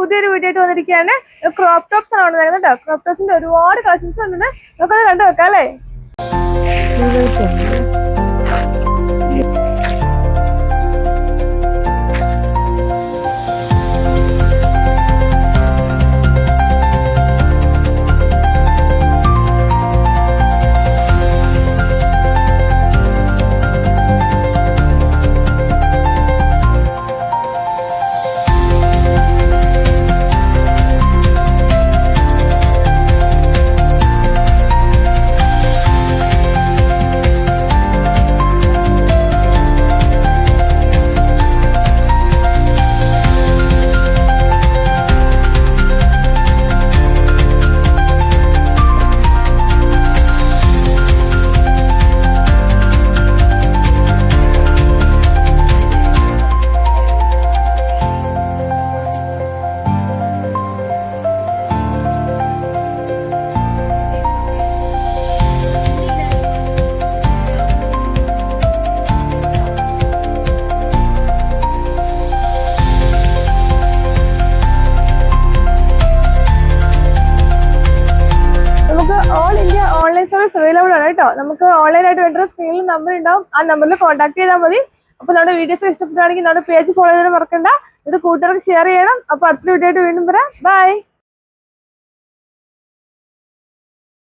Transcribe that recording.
പുതിയൊരു വീഡിയോ ആയിട്ട് വന്നിരിക്കുകയാണ്. ക്രോപ്പ് ടോപ്സ് ആണ് വന്നിരിക്കുന്നത് കേട്ടോ. ക്രോപ്പ് ടോപ്സിന്റെ ഒരുപാട് കളക്ഷൻസ് ഉണ്ട്. നമുക്കത് കണ്ടു വെക്കാം അല്ലേ. All India online service available ആണ് കേട്ടോ. നമുക്ക് ഓൺലൈനായിട്ട് വേണ്ട സ്ക്രീനിൽ നമ്പർ ഉണ്ടാവും. ആ നമ്പറിൽ കോൺടാക്ട് ചെയ്താൽ മതി. അപ്പൊ നമ്മുടെ വീഡിയോസ് ഇഷ്ടപ്പെട്ടാണെങ്കിൽ നമ്മുടെ പേജ് ഫോളോ ചെയ്യാൻ മറക്കണ്ട. ഇത് കൂട്ടുകാർക്ക് ഷെയർ ചെയ്യണം. അപ്പൊ അടുത്ത വീഡിയോ ആയിട്ട് വീണ്ടും വരാം. ബൈ.